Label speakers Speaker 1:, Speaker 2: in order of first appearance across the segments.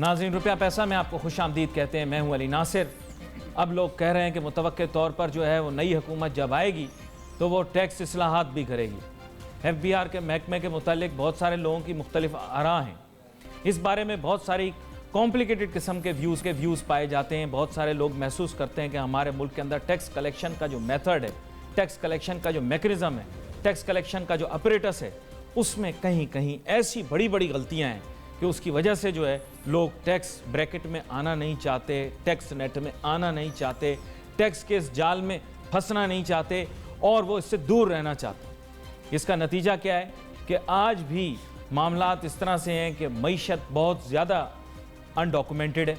Speaker 1: ناظرین روپیہ پیسہ میں آپ کو خوش آمدید کہتے ہیں. میں ہوں علی ناصر. اب لوگ کہہ رہے ہیں کہ متوقع طور پر جو ہے وہ نئی حکومت جب آئے گی تو وہ ٹیکس اصلاحات بھی کرے گی. ایف بی آر کے محکمے کے متعلق بہت سارے لوگوں کی مختلف آراء ہیں. اس بارے میں بہت ساری کمپلیکیٹڈ قسم کے ویوز پائے جاتے ہیں. بہت سارے لوگ محسوس کرتے ہیں کہ ہمارے ملک کے اندر ٹیکس کلیکشن کا جو میتھڈ ہے, ٹیکس کلیکشن کا جو میکنزم ہے, ٹیکس کلیکشن کا جو اپریٹس ہے, اس میں کہیں کہیں ایسی بڑی بڑی غلطیاں ہیں کہ اس کی وجہ سے جو ہے لوگ ٹیکس بریکٹ میں آنا نہیں چاہتے, ٹیکس نیٹ میں آنا نہیں چاہتے, ٹیکس کے اس جال میں پھنسنا نہیں چاہتے اور وہ اس سے دور رہنا چاہتے. اس کا نتیجہ کیا ہے کہ آج بھی معاملات اس طرح سے ہیں کہ معیشت بہت زیادہ انڈاکومنٹڈ ہے.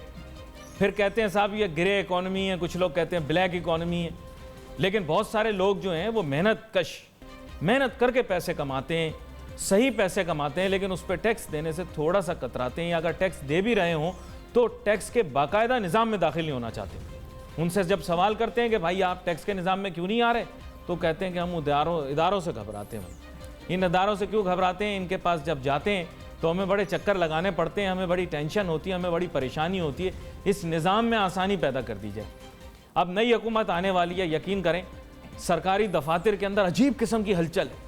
Speaker 1: پھر کہتے ہیں صاحب یہ گرے اکانومی ہے, کچھ لوگ کہتے ہیں بلیک اکانومی ہے. لیکن بہت سارے لوگ جو ہیں وہ محنت کر کے پیسے کماتے ہیں, صحیح پیسے کماتے ہیں, لیکن اس پہ ٹیکس دینے سے تھوڑا سا کتراتے ہیں, یا اگر ٹیکس دے بھی رہے ہوں تو ٹیکس کے باقاعدہ نظام میں داخل نہیں ہونا چاہتے. ان سے جب سوال کرتے ہیں کہ بھائی آپ ٹیکس کے نظام میں کیوں نہیں آ رہے, تو کہتے ہیں کہ ہم اداروں سے گھبراتے ہیں. ان اداروں سے کیوں گھبراتے ہیں؟ ان کے پاس جب جاتے ہیں تو ہمیں بڑے چکر لگانے پڑتے ہیں, ہمیں بڑی ٹینشن ہوتی ہے, ہمیں بڑی پریشانی ہوتی ہے. اس نظام میں آسانی پیدا کر دی جائے. اب نئی حکومت آنے والی ہے, یقین کریں سرکاری دفاتر کے اندر عجیب قسم کی ہلچل ہے,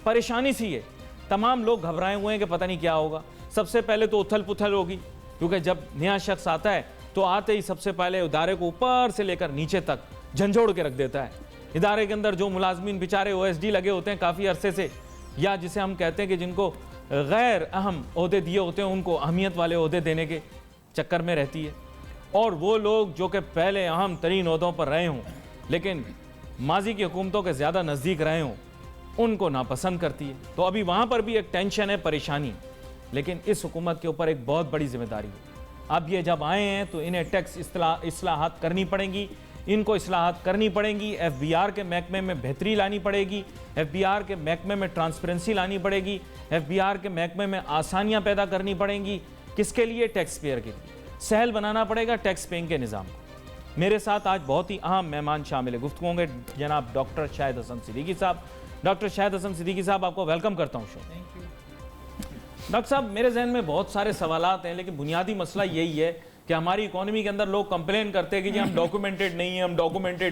Speaker 1: پریشانی سی ہے. تمام لوگ گھبرائے ہوئے ہیں کہ پتہ نہیں کیا ہوگا. سب سے پہلے تو اتھل پتھل ہوگی, کیونکہ جب نیا شخص آتا ہے تو آتے ہی سب سے پہلے ادارے کو اوپر سے لے کر نیچے تک جھنجھوڑ کے رکھ دیتا ہے. ادارے کے اندر جو ملازمین بیچارے OSD لگے ہوتے ہیں کافی عرصے سے, یا جسے ہم کہتے ہیں کہ جن کو غیر اہم عہدے دیے ہوتے ہیں, ان کو اہمیت والے عہدے دینے کے چکر میں رہتی ہے. اور وہ لوگ جو کہ پہلے اہم ترین عہدوں پر رہے ہوں لیکن ماضی کی حکومتوں کے زیادہ نزدیک رہے ہوں, ان کو ناپسند کرتی ہے. تو ابھی وہاں پر بھی ایک ٹینشن ہے, پریشانی. لیکن اس حکومت کے اوپر ایک بہت بڑی ذمہ داری ہے. اب یہ جب آئے ہیں تو انہیں ٹیکس اصلاحات کرنی پڑیں گی, ان کو اصلاحات کرنی پڑیں گی. FBR کے محکمے میں بہتری لانی پڑے گی, FBR کے محکمے میں ٹرانسپیرنسی لانی پڑے گی, FBR کے محکمے میں آسانیاں پیدا کرنی پڑیں گی. کس کے لیے؟ ٹیکس پیئر کے لیے. سہل بنانا پڑے گا ٹیکس پیئنگ کے نظام کو. میرے ساتھ آج بہت ہی اہم مہمان شامل گفتگو ہوں گے. جناب ڈاکٹر شاہد حسن صدیقی صاحب. ڈاکٹر شاہد حسن صدیقی صاحب, آپ کو ویلکم کرتا ہوں شو. ڈاکٹر صاحب, میرے ذہن میں بہت سارے سوالات ہیں, لیکن بنیادی مسئلہ یہی ہے کہ ہماری اکانومی کے اندر لوگ کمپلین کرتے ہیں کہ جی ہم ڈاکومنٹڈ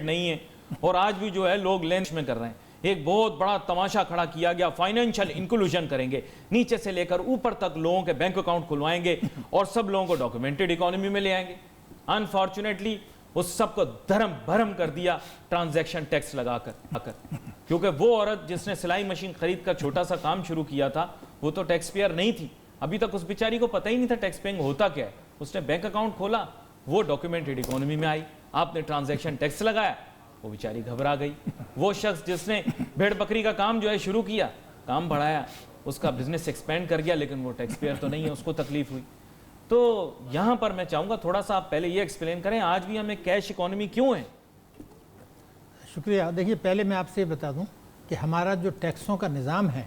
Speaker 1: نہیں ہیں, اور آج بھی جو ہے لوگ لینچ میں کر رہے ہیں. ایک بہت بڑا تماشا کھڑا کیا گیا, فائنینشل انکلوژن کریں گے, نیچے سے لے کر اوپر تک لوگوں کے بینک اکاؤنٹ کھلوائیں گے اور سب لوگوں کو ڈاکومنٹڈ اکانومی میں لے آئیں گے. انفارچونیٹلی اس سب کو دھرم بھرم کر دیا ٹرانزیکشن ٹیکس لگا کر. کیونکہ وہ عورت جس نے سلائی مشین خرید کر چھوٹا سا کام شروع کیا تھا وہ تو ٹیکس پیئر نہیں تھی. ابھی تک اس بیچاری کو پتہ ہی نہیں تھا ٹیکس پیئنگ ہوتا کیا ہے. اس نے بینک اکاؤنٹ کھولا, وہ ڈاکیومنٹڈ اکانومی میں آئی, آپ نے ٹرانزیکشن ٹیکس لگایا, وہ بیچاری گھبرا گئی. وہ شخص جس نے بھیڑ بکری کا کام جو ہے شروع کیا, کام بڑھایا, اس کا بزنس ایکسپینڈ کر گیا, لیکن وہ ٹیکس پیئر تو نہیں ہے, اس کو تکلیف ہوئی. تو یہاں پر میں چاہوں گا تھوڑا سا آپ پہلے یہ ایکسپلین کریں آج بھی ہمیں کیش اکانومی کیوں ہے.
Speaker 2: شکریہ. دیکھیے, پہلے میں آپ سے یہ بتا دوں کہ ہمارا جو ٹیکسوں کا نظام ہے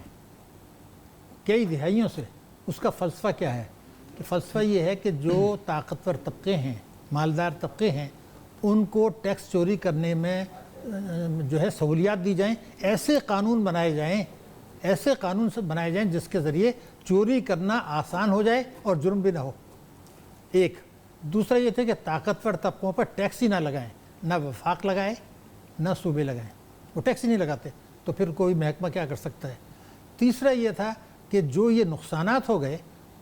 Speaker 2: کئی دہائیوں سے, اس کا فلسفہ کیا ہے کہ فلسفہ یہ ہے کہ جو طاقتور طبقے ہیں, مالدار طبقے ہیں, ان کو ٹیکس چوری کرنے میں جو ہے سہولیات دی جائیں. ایسے قانون بنائے جائیں جس کے ذریعے چوری کرنا آسان ہو جائے اور جرم بھی نہ ہو. ایک دوسرا یہ تھا کہ طاقتور طبقوں پر ٹیکس ہی نہ لگائیں, نہ وفاق لگائیں نہ صوبے لگائیں. وہ ٹیکس ہی نہیں لگاتے تو پھر کوئی محکمہ کیا کر سکتا ہے. تیسرا یہ تھا کہ جو یہ نقصانات ہو گئے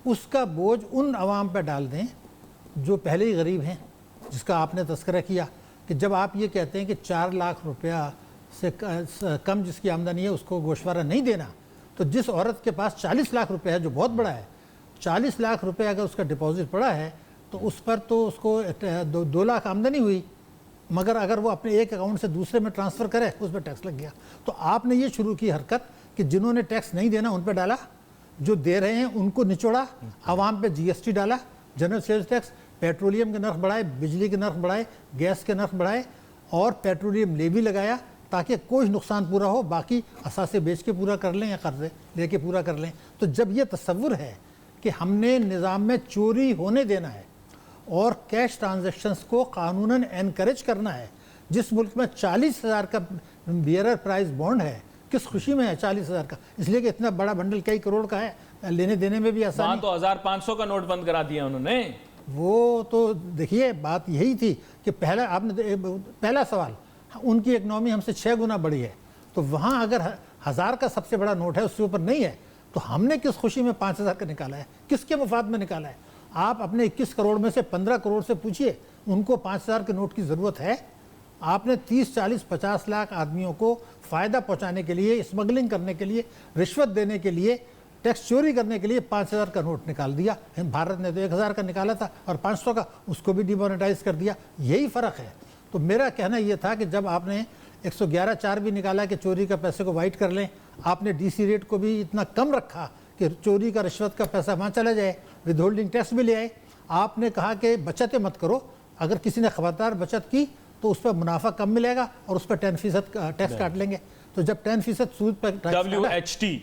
Speaker 2: اس کا بوجھ ان عوام پہ ڈال دیں جو پہلے ہی غریب ہیں, جس کا آپ نے تذکرہ کیا کہ جب آپ یہ کہتے ہیں کہ 4 لاکھ روپیہ سے کم جس کی آمدنی ہے اس کو گوشوارہ نہیں دینا, تو جس عورت کے پاس 40 لاکھ روپے ہے, جو بہت بڑا ہے, 40 لاکھ روپے اگر اس کا ڈپازٹ پڑا ہے تو اس پر تو اس کو 2 لاکھ آمدنی ہوئی, مگر اگر وہ اپنے ایک اکاؤنٹ سے دوسرے میں ٹرانسفر کرے اس پہ ٹیکس لگ گیا. تو آپ نے یہ شروع کی حرکت کہ جنہوں نے ٹیکس نہیں دینا ان پہ ڈالا, جو دے رہے ہیں ان کو نچوڑا, عوام پہ GST ڈالا, جنرل سیلز ٹیکس, پیٹرولیم کے نرخ بڑھائے, بجلی کے نرخ بڑھائے, گیس کے نرخ بڑھائے, اور پیٹرولیم لیوی لگایا تاکہ کوئی نقصان پورا ہو, باقی اثاثے بیچ کے پورا کر لیں یا قرضے لے کے پورا کر لیں. تو جب یہ تصور ہے کہ ہم نے نظام میں چوری ہونے دینا ہے اور کیش ٹرانزیکشنز کو قانوناً انکریج کرنا ہے, جس ملک میں 40,000 کا بیئرر پرائز بانڈ ہے, کس خوشی میں ہے 40,000 کا, اس لیے کہ اتنا بڑا بنڈل کئی کروڑ کا ہے, لینے دینے میں بھی آسانی.
Speaker 1: وہاں تو 1,500 کا نوٹ بند کرا دیا انہوں نے.
Speaker 2: وہ تو دیکھیے بات یہی تھی کہ پہلا سوال ان کی اکنامی ہم سے 6 گنا بڑی ہے، تو وہاں اگر 1000 کا سب سے بڑا نوٹ ہے اس سے اوپر نہیں ہے تو ہم نے کس خوشی میں 5000 کا نکالا ہے، کس کے مفاد میں نکالا ہے؟ آپ اپنے 21 کروڑ میں سے 15 کروڑ سے پوچھئے ان کو 5000 کے نوٹ کی ضرورت ہے؟ آپ نے 30 40 50 لاکھ آدمیوں کو فائدہ پہنچانے کے لیے، اسمگلنگ کرنے کے لیے، رشوت دینے کے لیے، ٹیکس چوری کرنے کے لیے 5000 کا نوٹ نکال دیا۔ بھارت نے تو 1000 کا نکالا تھا اور 500 کا، اس کو بھی ڈی مونیٹائز کر دیا۔ یہی فرق ہے۔ تو میرا کہنا یہ تھا کہ جب آپ نے 111(4) بھی نکالا کہ چوری کا پیسے کو وائٹ کر لیں، آپ نے ڈی سی ریٹ کو بھی اتنا کم رکھا کہ چوری کا رشوت کا پیسہ وہاں چلا جائے، ود ہولڈنگ ٹیکس بھی لے آئے۔ آپ نے کہا کہ بچتیں مت کرو، اگر کسی نے خبردار بچت کی تو اس پر منافع کم ملے گا اور اس پر 10% ٹیکس کاٹ لیں گے۔ تو جب 10% سود پر
Speaker 1: WHT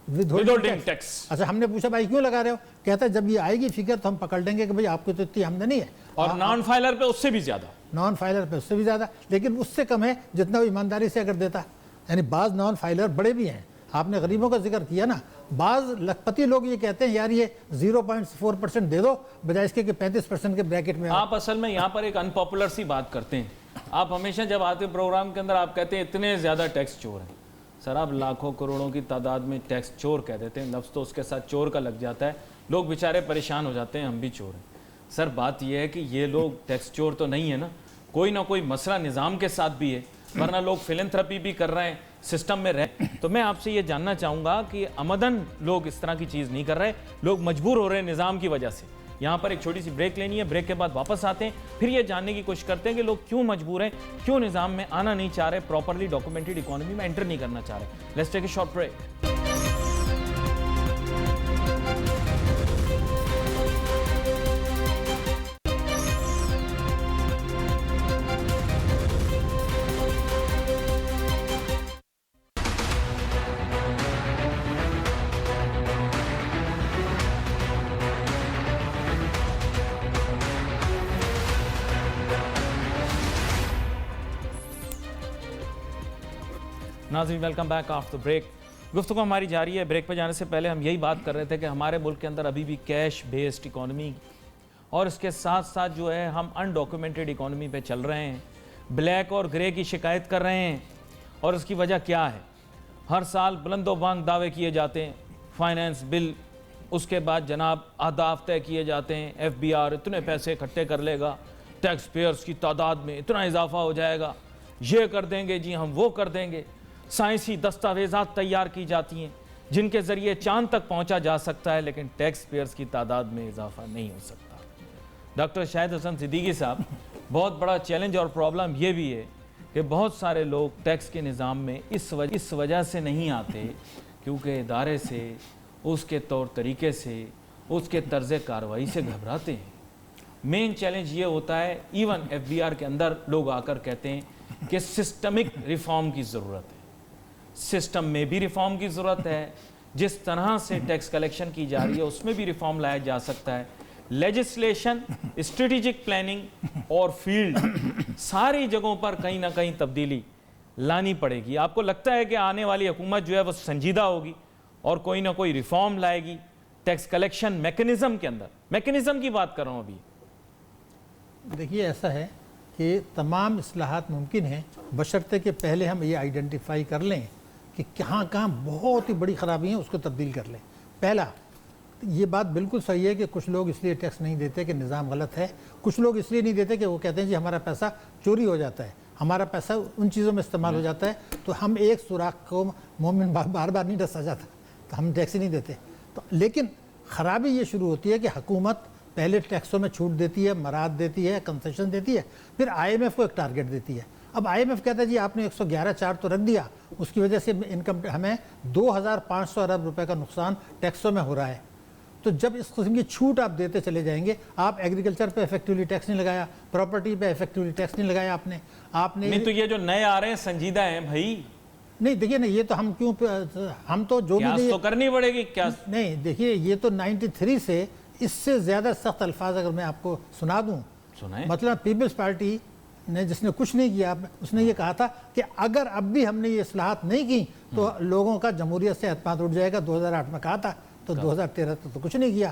Speaker 2: withholding tax، اچھا ہم نے پوچھا بھائی کیوں لگا رہے ہو؟ کہتا ہے جب یہ آئے گی فگر تو ہم پکڑ لیں گے کہ بھائی آپ کو تو اتنی آمدنی ہے،
Speaker 1: اور نان فائلر پہ اس سے بھی زیادہ،
Speaker 2: نان فائلر پہ اس سے بھی زیادہ، لیکن اس سے کم ہے جتنا وہ ایمانداری سے اگر دیتا۔ یعنی بعض نان فائلر بڑے بھی ہیں، آپ نے غریبوں کا ذکر کیا نا، بعض لکھپتی لوگ یہ کہتے ہیں یار یہ 0.4% دے دو بجائے اس کے کہ 35% کے بریکٹ میں۔
Speaker 1: آپ اصل میں یہاں پر ایک ان پاپولر سی بات کرتے ہیں۔ آپ ہمیشہ جب آتے پروگرام کے اندر آپ کہتے ہیں اتنے زیادہ ٹیکس چور ہیں۔ سر آپ لاکھوں کروڑوں کی تعداد میں ٹیکس چور کہہ دیتے ہیں، لفظ تو اس کے ساتھ چور کا لگ جاتا ہے، لوگ بیچارے پریشان ہو جاتے ہیں ہم بھی چور ہیں۔ سر بات یہ ہے کہ یہ لوگ ٹیکس چور تو نہیں ہے نا، کوئی نہ کوئی مسئلہ نظام کے ساتھ بھی ہے، ورنہ لوگ فلنتھرپی بھی کر رہے ہیں، سسٹم میں رہے۔ تو میں آپ سے یہ جاننا چاہوں گا کہ عمدن لوگ اس طرح کی چیز نہیں کر رہے، لوگ مجبور ہو رہے ہیں نظام کی وجہ سے۔ یہاں پر ایک چھوٹی سی بریک لینی ہے، بریک کے بعد واپس آتے ہیں، پھر یہ جاننے کی کوشش کرتے ہیں کہ لوگ کیوں مجبور ہیں، کیوں نظام میں آنا نہیں چاہ رہے، پراپرلی ڈاکومنٹڈ اکانومی میں انٹر نہیں کرنا چاہ رہے۔ Let's take a short break. ناظرین ویلکم بیک آفٹر بریک۔ گفتگو ہماری جاری ہے۔ بریک پہ جانے سے پہلے ہم یہی بات کر رہے تھے کہ ہمارے ملک کے اندر ابھی بھی کیش بیسڈ اکانومی اور اس کے ساتھ ساتھ جو ہے ہم ان ڈاکومنٹڈ اکانومی پہ چل رہے ہیں، بلیک اور گرے کی شکایت کر رہے ہیں۔ اور اس کی وجہ کیا ہے؟ ہر سال بلند و بانگ دعوے کیے جاتے ہیں، فائنینس بل، اس کے بعد جناب اہداف طے کیے جاتے ہیں، FBR اتنے پیسے اکٹھے کر لے گا، ٹیکس پیئرز کی تعداد میں اتنا اضافہ ہو جائے گا، یہ کر دیں گے جی ہم، وہ کر دیں گے۔ سائنسی دستاویزات تیار کی جاتی ہیں جن کے ذریعے چاند تک پہنچا جا سکتا ہے، لیکن ٹیکس پیئرز کی تعداد میں اضافہ نہیں ہو سکتا۔ ڈاکٹر شاہد حسن صدیقی صاحب، بہت بڑا چیلنج اور پرابلم یہ بھی ہے کہ بہت سارے لوگ ٹیکس کے نظام میں اس وجہ سے نہیں آتے کیونکہ ادارے سے، اس کے طور طریقے سے، اس کے طرز کارروائی سے گھبراتے ہیں۔ مین چیلنج یہ ہوتا ہے، ایون FBR کے اندر لوگ آ کر کہتے ہیں کہ سسٹمک ریفارم کی ضرورت ہے، سسٹم میں بھی ریفارم کی ضرورت ہے، جس طرح سے ٹیکس کلیکشن کی جا رہی ہے اس میں بھی ریفارم لایا جا سکتا ہے۔ لیجسلیشن، اسٹریٹجک پلاننگ اور فیلڈ، ساری جگہوں پر کہیں نہ کہیں تبدیلی لانی پڑے گی۔ آپ کو لگتا ہے کہ آنے والی حکومت جو ہے وہ سنجیدہ ہوگی اور کوئی نہ کوئی ریفارم لائے گی ٹیکس کلیکشن میکنزم کے اندر؟ میکنزم کی بات کر رہا ہوں ابھی۔
Speaker 2: دیکھیے ایسا ہے کہ تمام اصلاحات ممکن ہیں بشرطے کہ پہلے ہم یہ آئیڈینٹیفائی کر لیں کہ کہاں کہاں بہت ہی بڑی خرابی ہیں، اس کو تبدیل کر لیں۔ پہلا، یہ بات بالکل صحیح ہے کہ کچھ لوگ اس لیے ٹیکس نہیں دیتے کہ نظام غلط ہے، کچھ لوگ اس لیے نہیں دیتے کہ وہ کہتے ہیں جی ہمارا پیسہ چوری ہو جاتا ہے، ہمارا پیسہ ان چیزوں میں استعمال ہو جاتا ہے، تو ہم ایک سوراخ کو مومن بار بار نہیں ڈسا جاتا، تو ہم ٹیکس ہی نہیں دیتے۔ تو لیکن خرابی یہ شروع ہوتی ہے کہ حکومت پہلے ٹیکسوں میں چھوٹ دیتی ہے، مراد دیتی ہے، کنسیشن دیتی ہے، پھر IMF کو ایک ٹارگٹ دیتی ہے۔ اب IMF کہتا ہے جی آپ نے 111(4) تو رکھ دیا، اس کی وجہ سے انکم ہمیں 2500 ارب روپے کا نقصان ٹیکسوں میں ہو رہا ہے۔ تو جب اس قسم کی چھوٹ آپ دیتے چلے جائیں گے، آپ ایگریکلچر پہ ایفیکٹیولی ٹیکس نہیں لگایا، پراپرٹی پہ ایفیکٹیولی ٹیکس نہیں لگایا آپ نے
Speaker 1: نہیں تو یہ جو نئے آ رہے ہیں سنجیدہ ہیں بھائی؟
Speaker 2: نہیں دیکھیے نا، یہ تو ہم کیوں، ہم تو جو بھی
Speaker 1: تو کرنی پڑے گی کیا؟
Speaker 2: نہیں دیکھیے، یہ تو 93 سے اس سے زیادہ سخت الفاظ اگر میں آپ کو سنا دوں، مطلب پیپلز پارٹی نے جس نے کچھ نہیں کیا، اس نے یہ کہا تھا کہ اگر اب بھی ہم نے یہ اصلاحات نہیں کی تو لوگوں کا جمہوریت سے اعتماد اٹھ جائے گا۔ 2008 میں کہا تھا، تو 2013 تو کچھ نہیں کیا۔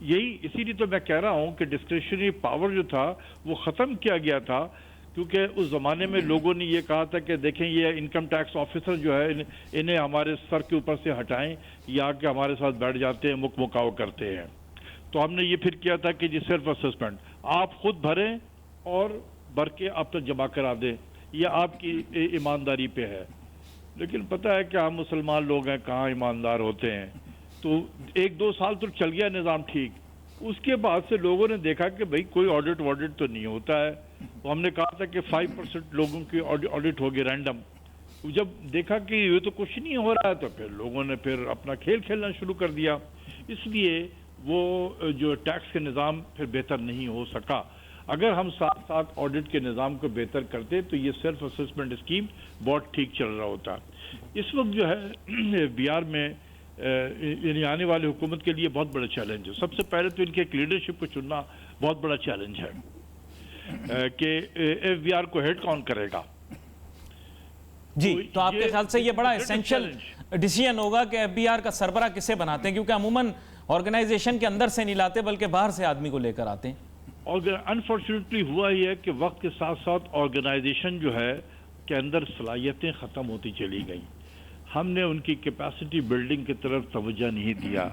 Speaker 3: یہی اسی لیے تو میں کہہ رہا ہوں کہ ڈسکریشنری پاور جو تھا وہ ختم کیا گیا تھا، کیونکہ اس زمانے میں لوگوں نے یہ کہا تھا کہ دیکھیں یہ انکم ٹیکس آفیسر جو ہے انہیں ہمارے سر کے اوپر سے ہٹائیں، یہ آ کے ہمارے ساتھ بیٹھ جاتے ہیں، مکاؤ کرتے ہیں. تو ہم نے یہ پھر کیا تھا کہ جی سیلف اسسمنٹ آپ خود بھریں اور بھر کے آپ تک جمع کرا دیں، یہ آپ کی ایمانداری پہ ہے. لیکن پتہ ہے کہ ہم مسلمان لوگ ہیں، کہاں ایماندار ہوتے ہیں. تو 1-2 سال تو چل گیا نظام ٹھیک، اس کے بعد سے لوگوں نے دیکھا کہ بھئی کوئی آڈٹ تو نہیں ہوتا ہے. تو ہم نے کہا تھا کہ 5% لوگوں کی آڈٹ ہوگی رینڈم. جب دیکھا کہ یہ تو کچھ نہیں ہو رہا ہے تو پھر لوگوں نے پھر اپنا کھیل کھیلنا شروع کر دیا. اس لیے وہ جو ٹیکس کے نظام پھر بہتر نہیں ہو سکا. اگر ہم ساتھ ساتھ آڈٹ کے نظام کو بہتر کرتے تو یہ سیلف اسسمنٹ اسکیم بہت ٹھیک چل رہا ہوتا. اس وقت جو ہے بہار میں یعنی آنے والی حکومت کے لیے بہت بڑا چیلنج ہے. سب سے پہلے تو ان کے ایک لیڈرشپ کو چننا بہت بڑا چیلنج ہے کہ ایف بی آر کو ہیڈ کون کرے گا.
Speaker 1: جی تو آپ کے خیال سے یہ بڑا اسینشل ڈیسیژن ہوگا کہ ایف بی آر کا سربراہ کسے بناتے ہیں، کیونکہ عموماً آرگنائزیشن کے اندر سے نہیں لاتے بلکہ باہر سے آدمی کو لے کر آتے ہیں.
Speaker 3: اور انفارچونیٹلی ہوا یہ ہے کہ وقت کے ساتھ ساتھ آرگنائزیشن جو ہے کے اندر صلاحیتیں ختم ہوتی چلی گئیں. ہم نے ان کی کیپیسٹی بلڈنگ کی طرف توجہ نہیں دیا.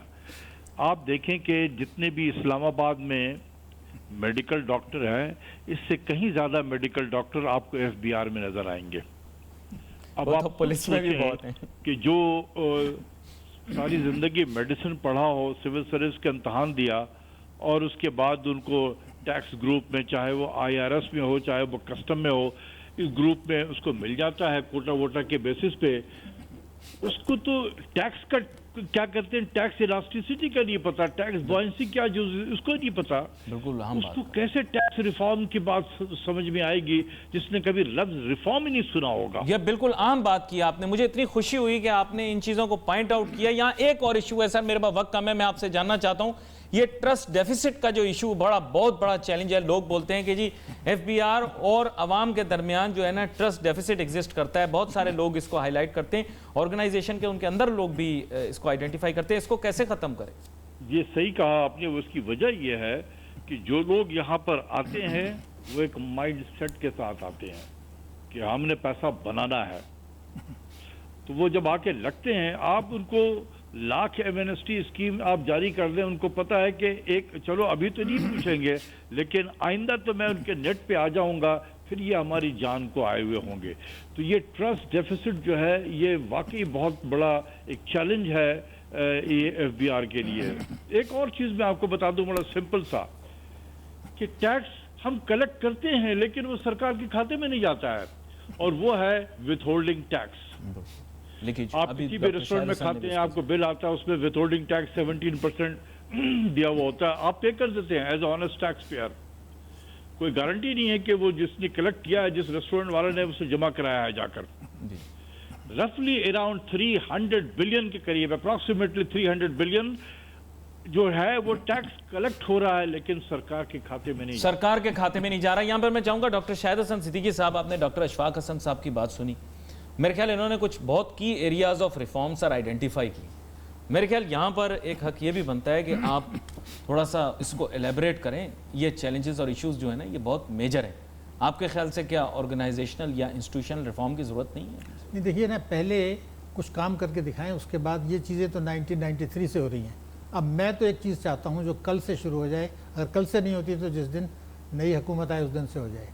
Speaker 3: آپ دیکھیں کہ جتنے بھی اسلام آباد میں میڈیکل ڈاکٹر ہیں اس سے کہیں زیادہ میڈیکل ڈاکٹر آپ کو ایف بی آر میں نظر آئیں گے. اب آپ
Speaker 1: پولیس میں بھی بہت ہیں
Speaker 3: کہ جو ساری زندگی میڈیسن پڑھا ہو، سول سروس کا امتحان دیا اور اس کے بعد ان کو ٹیکس گروپ میں چاہے وہ آئی آر ایس میں ہو چاہے وہ کسٹم میں ہو، اس گروپ میں اس کو مل جاتا ہے کوٹا ووٹا کے بیسس پہ. اس کو تو ٹیکس کا کیا کرتے ہیں، ٹیکس الاسٹیسٹی کا نہیں پتا، ٹیکس بوئنسی کیا جو اس کو نہیں پتا.
Speaker 1: بالکل عام
Speaker 3: اس
Speaker 1: بات
Speaker 3: کو کیسے ٹیکس ریفارم کی بات سمجھ میں آئے گی جس نے کبھی لفظ ریفارم ہی نہیں سنا ہوگا.
Speaker 1: یہ بالکل عام بات کی آپ نے. مجھے اتنی خوشی ہوئی کہ آپ نے ان چیزوں کو پوائنٹ آؤٹ کیا. یہاں ایک اور ایشو ہے سر، میرے پاس وقت کم ہے، میں آپ سے جاننا چاہتا ہوں یہ ٹرسٹ ڈیفیسٹ کا جو ایشو بہت بڑا چیلنج ہے. لوگ بولتے ہیں کہ جی ایف بی آر اور عوام کے درمیان جو ہے نا ٹرسٹ ڈیفیسٹ ایگزسٹ کرتا ہے. بہت سارے لوگ اس کو ہائی لائٹ کرتے ہیں، آرگنائزیشن کے ان کے اندر لوگ بھی اس کو آئیڈینٹیفائی کرتے ہیں. اس کو کیسے ختم کریں؟
Speaker 3: یہ صحیح کہا آپ نے. اس کی وجہ یہ ہے کہ جو لوگ یہاں پر آتے ہیں وہ ایک مائنڈ سیٹ کے ساتھ آتے ہیں کہ ہم نے پیسہ بنانا ہے. تو وہ جب آ کے لگتے ہیں آپ ان کو لاکھ ایمنسٹی اسکیم آپ جاری کر دیں، ان کو پتا ہے کہ ایک چلو ابھی تو نہیں پوچھیں گے لیکن آئندہ تو میں ان کے نیٹ پہ آ جاؤں گا، پھر یہ ہماری جان کو آئے ہوئے ہوں گے. تو یہ ٹرسٹ ڈیفیسٹ جو ہے یہ واقعی بہت بڑا ایک چیلنج ہے ایف بی آر کے لیے. ایک اور چیز میں آپ کو بتا دوں بڑا سمپل سا کہ ٹیکس ہم کلیکٹ کرتے ہیں لیکن وہ سرکار کے کھاتے میں نہیں جاتا ہے، اور وہ ہے وتھ ہولڈنگ ٹیکس. آپ کسی بھی ریسٹورینٹ میں کھاتے ہیں آپ کو بل آتا ہے اس میں وتھ ہولڈنگ ٹیکس 17% دیا ہوا ہوتا ہے، آپ پے کر دیتے ہیں as a honest tax payer. کوئی گارنٹی نہیں ہے کہ وہ جس نے کلیکٹ کیا ہے جس ریسٹورینٹ والے نے اسے جمع کرایا ہے جا کر. رفلی اراؤنڈ 300 بلین کے قریب اپروکسیمیٹلی 300 بلین جو ہے وہ ٹیکس کلیکٹ ہو رہا ہے لیکن سرکار کے کھاتے میں نہیں،
Speaker 1: سرکار کے کھاتے میں نہیں جا رہا. یہاں پر میں چاہوں گا ڈاکٹر شاہد حسن صدیقی صاحب، آپ نے ڈاکٹر اشفاق حسن صاحب کی بات سنی، میرے خیال انہوں نے کچھ بہت کی areas of reform sir identify کی. میرے خیال یہاں پر ایک حق یہ بھی بنتا ہے کہ آپ تھوڑا سا اس کو ایلیبریٹ کریں. یہ چیلنجز اور ایشوز جو ہیں نا یہ بہت میجر ہیں. آپ کے خیال سے کیا آرگنائزیشنل یا انسٹیٹیوشنل ریفارم کی ضرورت نہیں ہے؟
Speaker 2: نہیں دیکھیے نا، پہلے کچھ کام کر کے دکھائیں، اس کے بعد یہ چیزیں تو 1993 سے ہو رہی ہیں. اب میں تو ایک چیز چاہتا ہوں جو کل سے شروع ہو جائے، اگر کل سے نہیں ہوتی تو جس دن نئی حکومت آئے اس دن سے ہو جائے.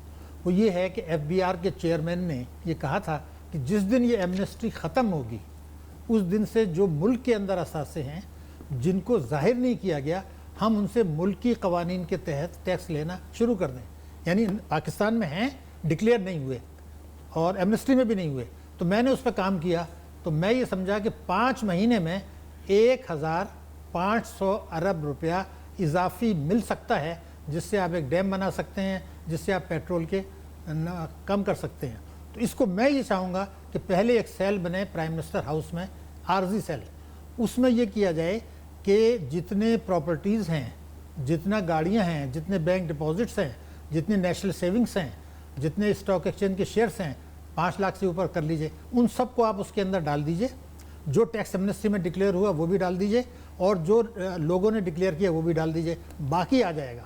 Speaker 2: وہ یہ ہے کہ ایف بی آر کے چیئرمین نے یہ کہا تھا کہ جس دن یہ ایمنسٹی ختم ہوگی اس دن سے جو ملک کے اندر اثاثے ہیں جن کو ظاہر نہیں کیا گیا ہم ان سے ملکی قوانین کے تحت ٹیکس لینا شروع کر دیں. یعنی پاکستان میں ہیں ڈکلیئر نہیں ہوئے اور ایمنسٹی میں بھی نہیں ہوئے. تو میں نے اس پہ کام کیا تو میں یہ سمجھا کہ 5 مہینے میں 1500 ارب روپیہ اضافی مل سکتا ہے جس سے آپ ایک ڈیم بنا سکتے ہیں، جس سے آپ پیٹرول کے کم کر سکتے ہیں. تو اس کو میں یہ چاہوں گا کہ پہلے ایک سیل بنے پرائم منسٹر ہاؤس میں، عارضی سیل. اس میں یہ کیا جائے کہ جتنے پراپرٹیز ہیں، جتنا گاڑیاں ہیں، جتنے بینک ڈپازٹس ہیں، جتنے نیشنل سیونگس ہیں، جتنے اسٹاک ایکسچینج کے شیئرس ہیں 5 لاکھ سے اوپر کر لیجئے، ان سب کو آپ اس کے اندر ڈال دیجئے. جو ٹیکس ایمنسٹی میں ڈکلیئر ہوا وہ بھی ڈال دیجئے اور جو لوگوں نے ڈکلیئر کیا وہ بھی ڈال دیجئے. باقی آ جائے گا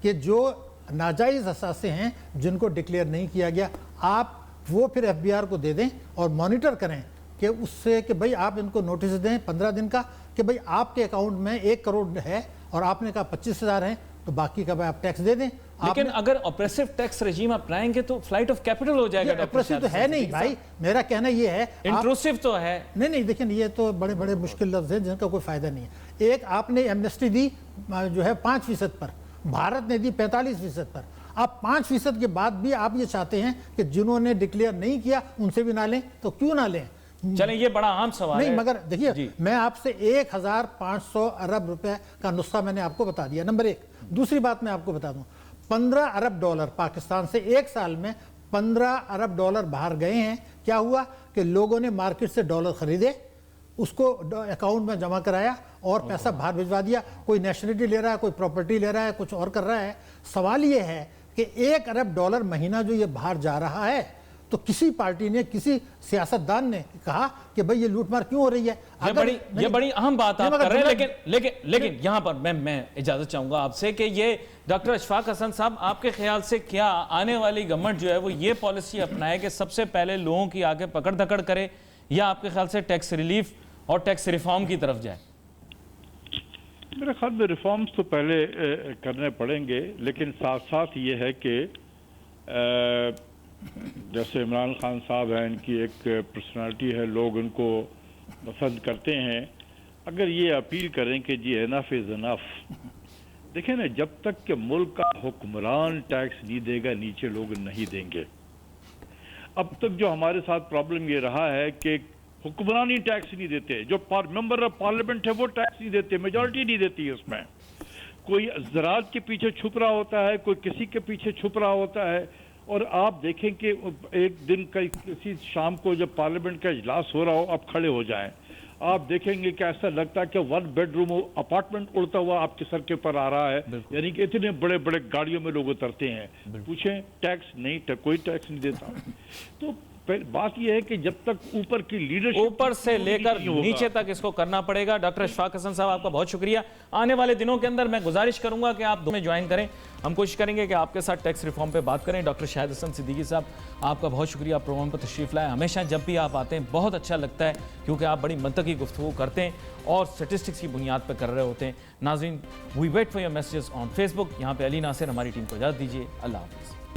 Speaker 2: کہ جو ناجائز اثاثے ہیں جن کو ڈکلیئر نہیں کیا گیا آپ وہ پھر ایف بی آر کو دے دیں اور مانیٹر کریں کہ اس سے کہ بھئی آپ ان کو نوٹس دیں 15 دن کا کہ بھئی آپ کے اکاؤنٹ میں 1 کروڑ ہے اور آپ نے کہا 25,000 ہیں تو باقی کا آپ ٹیکس دے دیں.
Speaker 1: لیکن اگر اپریسو ٹیکس رجیم اپنائیں گے تو فلائٹ آف کیپٹل ہو جائے گا.
Speaker 2: اپریسو تو ہے نہیں بھائی, میرا کہنا یہ ہے
Speaker 1: انٹروسیو تو ہے.
Speaker 2: نہیں دیکھیں یہ تو بڑے بڑے مشکل لفظ ہیں جن کا کوئی فائدہ نہیں ہے. ایک آپ نے ایمنسٹی دی جو ہے 5% پر, بھارت نے دی 45% پر. آپ 5% کے بعد بھی آپ یہ چاہتے ہیں کہ جنہوں نے ڈکلیئر نہیں کیا ان سے بھی نہ لیں, تو کیوں نہ لیں؟
Speaker 1: چلیں یہ بڑا عام سوال ہے.
Speaker 2: نہیں مگر دیکھیے میں آپ سے 1,500 ارب روپے کا نسخہ میں نے آپ کو بتا دیا, نمبر 1. دوسری بات میں آپ کو بتا دوں, 15 ارب ڈالر پاکستان سے ایک سال میں 15 ارب ڈالر باہر گئے ہیں. کیا ہوا کہ لوگوں نے مارکیٹ سے ڈالر خریدے, اس کو اکاؤنٹ میں جمع کرایا اور پیسہ باہر بھجوا دیا. کوئی نیشنلٹی لے رہا ہے, کوئی پراپرٹی لے رہا ہے, کچھ اور کر رہا ہے. سوال یہ ہے کہ 1 ارب ڈالر مہینہ جو یہ باہر جا رہا ہے تو کسی پارٹی نے, کسی سیاستدان نے کہا کہ بھئی یہ لوٹ مار کیوں ہو رہی ہے؟
Speaker 1: یہ بڑی اہم بات آپ کر رہے ہیں. لیکن یہاں پر میں اجازت چاہوں گا آپ سے کہ یہ ڈاکٹر اشفاق حسن صاحب آپ کے خیال سے کیا آنے والی گورنمنٹ جو ہے وہ یہ پالیسی اپنائے کہ سب سے پہلے لوگوں کی آگے پکڑ دھکڑ کرے, یا آپ کے خیال سے ٹیکس ریلیف اور ٹیکس ریفارم کی طرف جائے؟
Speaker 3: میرے خیال میں ریفارمز تو پہلے کرنے پڑیں گے, لیکن ساتھ ساتھ یہ ہے کہ جیسے عمران خان صاحب ہیں, ان کی ایک پرسنالٹی ہے, لوگ ان کو پسند کرتے ہیں. اگر یہ اپیل کریں کہ جی انف از انف, دیکھیں نا جب تک کہ ملک کا حکمران ٹیکس نہیں دے گا نیچے لوگ نہیں دیں گے. اب تک جو ہمارے ساتھ پرابلم یہ رہا ہے کہ حکمران ہی ٹیکس نہیں دیتے, جو ممبر آف پارلیمنٹ ہے وہ ٹیکس نہیں دیتے, میجورٹی نہیں دیتی ہے. اس میں کوئی زراعت کے پیچھے چھپ رہا ہوتا ہے, کوئی کسی کے پیچھے چھپ رہا ہوتا ہے. اور آپ دیکھیں کہ ایک دن کسی شام کو جب پارلیمنٹ کا اجلاس ہو رہا ہو, آپ کھڑے ہو جائیں, آپ دیکھیں گے کہ ایسا لگتا ہے کہ 1 بیڈ روم اپارٹمنٹ اڑتا ہوا آپ کے سر کے پر آ رہا ہے. یعنی کہ اتنے بڑے بڑے گاڑیوں میں لوگ اترتے ہیں, پوچھیں ٹیکس نہیں, کوئی ٹیکس نہیں دیتا. تو بات یہ ہے کہ جب تک اوپر کی لیڈرشپ
Speaker 1: اوپر سے لے کر نیچے تک اس کو کرنا پڑے گا. ڈاکٹر اشفاق حسن صاحب آپ کا بہت شکریہ. آنے والے دنوں کے اندر میں گزارش کروں گا کہ آپ دو میں جوائن کریں, ہم کوشش کریں گے کہ آپ کے ساتھ ٹیکس ریفارم پہ بات کریں. ڈاکٹر شاہد حسن صدیقی صاحب آپ کا بہت شکریہ, آپ پروگرام پر تشریف لائے. ہمیشہ جب بھی آپ آتے ہیں بہت اچھا لگتا ہے کیونکہ آپ بڑی منطقی گفتگو کرتے ہیں اور سٹیسٹکس کی بنیاد پہ کر رہے ہوتے ہیں. ناظرین, we wait for your messages on Facebook. یہاں پہ علی ناصر ہماری ٹیم کو اجازت دیجیے. اللہ حافظ.